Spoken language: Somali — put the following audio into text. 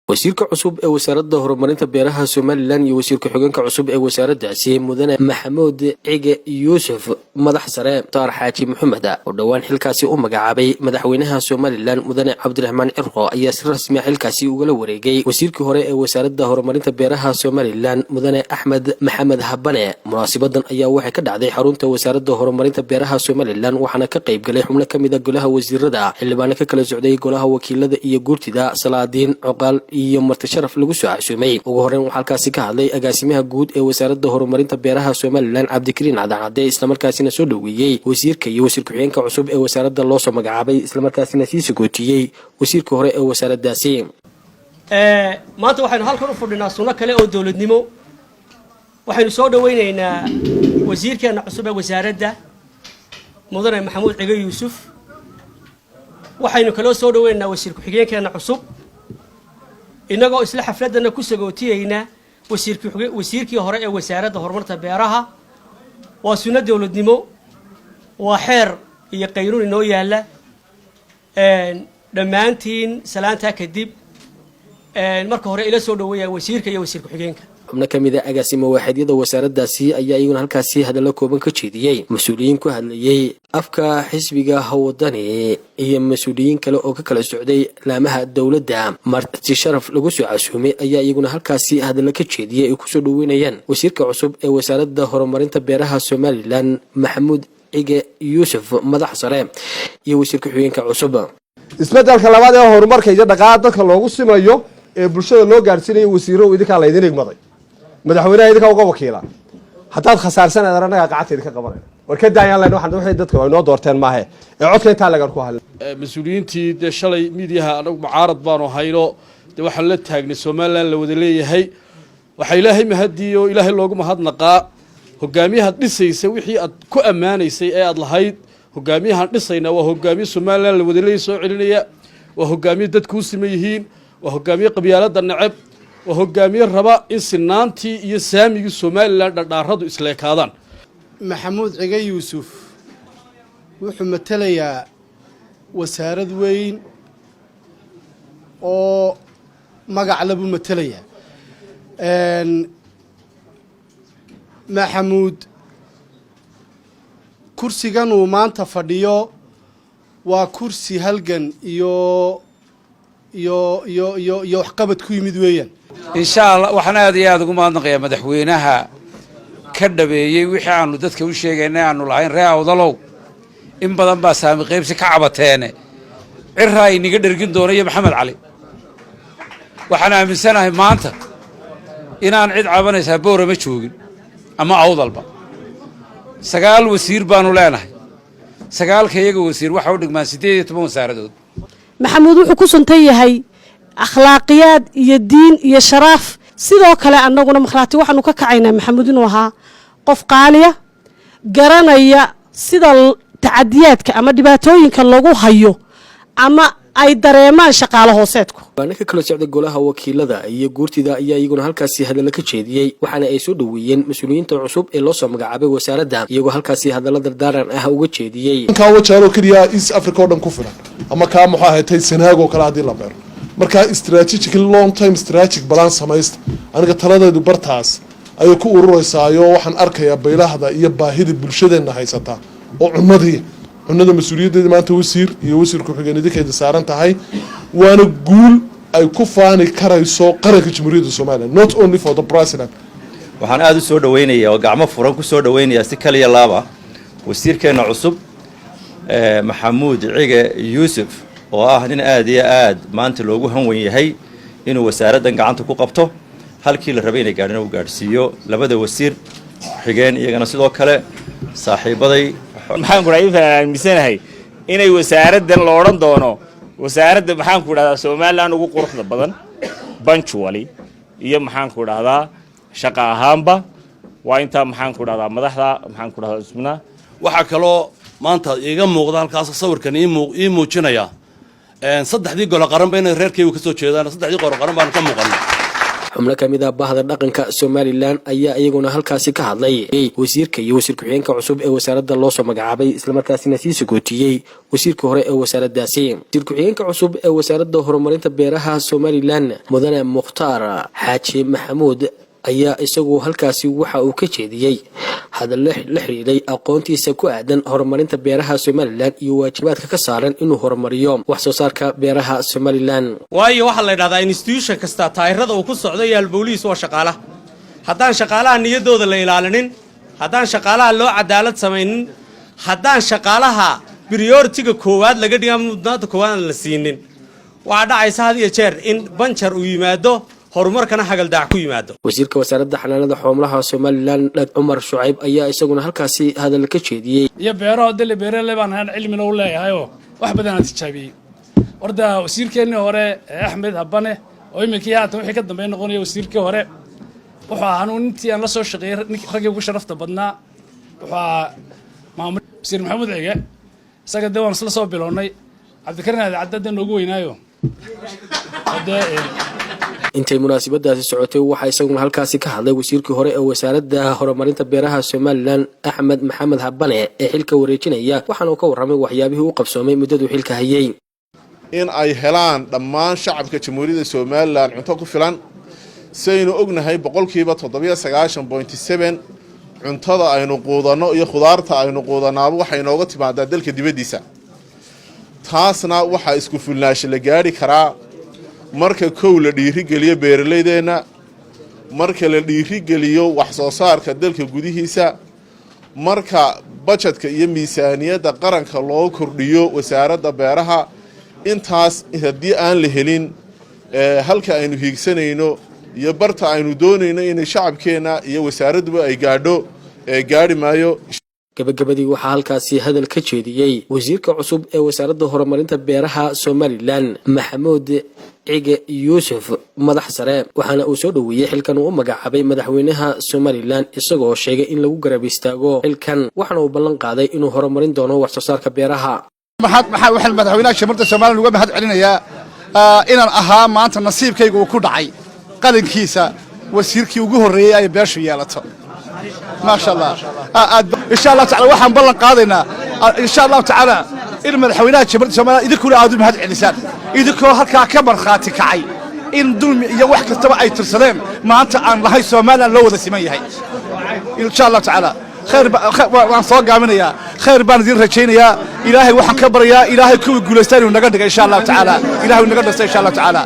wasiirka cusub ee wasaaradda horumarinta beeraha Somaliland iyo wasiirka xogeenka cusub ee wasaaraddaasi mudane Maxamuud Cige Yuusuf madax sare Taar Xaaji Maxamed oo dhawaan xilkaasi u magacaabay madaxweynaha Somaliland mudane Cabdiraxmaan Cirqo ayaa si rasmi ah xilkaasi uga wareegay wasiirkii hore ee wasaaradda horumarinta beeraha Somaliland mudane Axmed Maxamed Habane munaasabaddan ayaa waxay ka dhacday xarunta wasaaradda horumarinta beeraha Somaliland waxaana ka qayb galay xubno kamid ah golaha wasiirada xildhibaan ka kala socday golaha wakiilada iyo guurtida Salaadiin Cuqaal iyo marti sharaf lagu soo casuumay ugu horreyn waxa halkaasi ka hadlay agaasimaha guud ee wasaaradda horumarinta beeraha Somaliland Cabdikariin Cadaan isla markaasina soo dhaweeyay wasiirka iyo wasiirka xigeenka cusub ee wasaaradda loo soo magacaabay isla markaasina sii sagootiyay wasiirka hore ee wasaaraddaasi maanta waxaynu halkan u fadhinaa suno kale oo dawladnimo waxaynu soo dhaweynaynaa wasiirkeena cusub ee wasaaradda mudane Maxamuud Cige Yuusuf waxaynu kala soo dhaweynaynaa wasiirka xigeenkeena cusub inagoo isla xafladana ku sagootiyayna wasiirkii hore ee wasaaradda horumarinta beeraha waa sunnad dawladnimo waa xeer iyo qaynuun inoo yaala dhammaantiin salaanta kadib marka hore ila soo dhaweeya wasiirka iyo wasiirka xigeenka xubno kamid ah agaasimo waaxidiyada wasaaraddaasi ayaa iyaguna halkaasi hadallo kooban ka jeediyay mas'uuliyiin ku hadlayay afka xisbiga wadani iyo mas'uuliyiin kale oo ka kala socday laamaha dawladda marti sharaf lagu soo casuumay ayaa iyaguna halkaasi hadallo ka jeediyay ay ku soo dhaweynayaan wasiirka cusub ee wasaaradda horumarinta beeraha Somaliland Maxamuud Cige Yuusuf madax sare iyo wasiirka xigeenka cusub isbeddelka labaad ee horumarka iyo dhaqaalaha dadka loogu simayo ee bulshada loo gaarsiinayo wasiiro idinka la idin igmaday madaxweynaha idinka uga wakiila hadaad khasaarsan anaga qacadteed ka qabanay warka daayaan leen waxaan wixii dadka ay noo doorteen maahe ee codka inta laga ku hadlay mas'uuliyiintii shalay miidiyaha anagu mucaarad baanu hayno waxaan la taagnay Soomaaliland la wada leeyahay waxa Ilaahay mahadiyo Ilaahay loogu mahadnaqaa hogaamiyaha dhisaysa wixii aad ku amaanaysay ee aad lahayd hogaamiyaha dhisayna waa hogaamiye Soomaaliland la wada leeyahay soo celinaya waa hogaamiye dadku u simeeyeen waa hogaamiye qabyaaladda nacab waa hogaamiye raba in sinaantii iyo saamigii Somaliland dhadhaaradu isleekaadaan Maxamuud Cige Yuusuf wuxuu matalayaa wasaarad weyn oo magac labu matalaya Maxamuud kursigan uu maanta fadhiyo waa kursi halgan iyo waxqabad ku yimid weeyaan insha Allah waxaan aad iyo aad ugu mahadnaqayaa madaxweynaha ka dhabeeyay wixii aanu dadka u sheegaynay aanu lahayn ree awdalow in badan baa saami qaybsi ka cabateene cirra ay niga dhergin doonaya Maxamed Cali waxaan aaminsanahay maanta inaan cid cabanaysa boorama joogin ama awdalba sagaal wasiir baanu leenahay sagaalka iyaga wasiir waxa u dhigmaan 18 wasaaradood Maxamuud wuxuu ku suntan yahay akhlaaqiyad iyo diin iyo sharaf sidoo kale annaguna makhraati waxaanu ka kacaynaa Maxamuud inuu ahaa qof qaaliya garanaya sida tacadiyaadka ama dhibaatooyinka lagu hayo ama ay dareemaan shaqaale hooseedku waana ka kala socday golaha wakiilada iyo guurtida ayaa iyaguna halkaasi hadallo ka jeediyay waxaana ay soo dhaweeyeen mas'uuliyiinta cusub ee loo soo magacaabay wasaaradda iyagoo halkaasi hadallo dardaaran ah uga jeediyay ka wajaaro kaliya East Africa oo dhan ku filan ama ka maxaa haytay Senegal kala hadii la beero marka strategic long time strategic balance samayst aniga taladeedu bartaas ay ku ururaysaa waxaan arkayaa beelahda iyo baahida bulshadeena haysata oo cunada mas'uuliyadeeda maanta wasiir iyo wasiirku xigeenada saaran tahay waana guul ay ku faani karayso qaranka Jamhuuriyadda Soomaaliya not only for the president waxaan aad u soo dhaweynayaa oo gacmo furan ku soo dhaweynayaa si kaliya laaba wasiirkeena cusub Maxamuud Cige Yuusuf oo ah nin aad iyo aad maanta loogu hanweyn yahay inuu wasaaraddan gacanta ku qabto halkii la rabay inay gaadhina uu gaarsiiyo labada wasiir xigeen iyagana sidoo kale saaxiibaday maxaan ku raayay inay wasaaraddan la oran doono wasaaradda maxaan ku raahdaa Soomaaliland ugu quruxda badan punctually iyo maxaan ku raahdaa shaqo ahaanba waa inta maxaan ku raahdaa madaxda maxaan ku raahdaa ismina waxa kale maanta iga muuqda halkaas sawirkan ii muujinaya saddexdii gol qaran baa inay reerkaygu ka soo jeedaan saddexdii gol qaran baan ka muuqanay xubno kamid ah bahda dhaqanka Somaliland ayaa iyaguna halkaasi ka hadlay wasiirka iyo wasiir ku-xigeenka cusub ee wasaaradda loo soo magacaabay isla markaasina sii sugootiyay wasiirka hore ee wasaaraddaasi. wasiir ku-xigeenka cusub ee wasaaradda horumarinta beeraha Somaliland mudane Mukhtaar Xaaji Maxamuud ayaa isagu halkaasi waxa uu ka jeediyay hadal la xiriiray aqoontiisa ku aadan horumarinta beeraha Somaliland iyo waajibaadka ka saaran inuu horumariyo wax soo saarka beeraha Somaliland. waayo waxa la yiraahdaa institution kasta taayirada uu ku socdo yaal booliis waa shaqaalaha haddaan shaqaalaha niyadooda la ilaalinin haddaan shaqaalaha loo cadaalad samaynin haddaan shaqaalaha priority-ga koowaad laga dhigaa mudnaanta koowaad la siinin waxa dhacaysa had iyo jeer in banjar uu yimaado horumarkana hagaldac ku yimaado. wasiirka wasaaradda xanaanada xoolaha Somaliland Umar Shucayb ayaa isaguna halkaasi hadal ka jeediyay iyo beeraha dal beeraha baan cilmi u leeyahay oo wax badan aan tijaabiyay warda wasiirkeena hore Axmed Habane oo imikii haatan wixii ka dambeeyay noqonaya wasiirkii hore wuxuu ahaan intii aan la soo shaqeeyay ragii ugu sharafta badnaa wuxuu maamul wasiir Maxamuud Cige isaga dawaan isla soo bilownay Cabdikariin Cadaadan ugu weynaayo intay munaasabadaasi socotay waxa isaguna halkaasi ka hadlay wasiirkii hore ee wasaaradda horumarinta beeraha Somaliland Axmed Maxamed Habane ee xilka wareejinaya waxaana uu ka warramay waxyaabihii uu qabsoomay muddada xilka hayay in ay helaan dhammaan shacabka jamhuuriyadda Somaliland cunto ku filan saynu ognahay boqolkiiba 79.7 cuntada aynu quudano iyo khudaarta aynu quudanaaba waxay nooga timaadaa dalka dibadiisa taasna waxa isku filnaansho la gaari karaa marka kow la dhiirigeliyo beeraleydeena marka la dhiirigeliyo wax soo saarka dalka gudihiisa marka budgetka iyo miisaaniyadda qaranka loo kordhiyo wasaaradda beeraha intaas haddii aan la helin halka aynu hiigsanayno iyo barta aynu doonayno in shacabkeena iyo wasaaradduba ay gaadhi maayo. gabagabadii waxaa halkaasi hadal ka jeediyay wasiirka cusub ee wasaaradda horumarinta beeraha Somaliland Maxamuud Cige Yuusuf madax sare waxaana uu soo dhaweeyay xilkan uu magacaabay madaxweynaha Somaliland isagoo sheegay in lagu garab istaago xilkan waxaana uu ballan qaaday inuu horumarin doono wax soo saarka beeraha. waxaan madaxweynaha shamarta Somaliland uga mahad celinayaa inaan ahaa maanta nasiibkayga uu ku dhacay qalinkiisa wasiirkii ugu horeeyay ay beeshu yeelato ما شاء الله إن شاء الله تعالى وحن بلن قاضينا إن شاء الله تعالى إن مدحوينات شبرت سمانا إذا كل عادوا بهذا الإنسان إذا كل هالك كبر خاتك عي إن دول يوحك التبع أي ترسلين ما أنت عن لهاي سمانا لو ذا سمية هاي إن شاء الله تعالى خير وان صاق عمنا يا خير بان ذي رجينا يا إلهي وحن كبر يا إلهي كل جلستاني ونقدر إن شاء الله تعالى إلهي ونقدر إن شاء الله تعالى.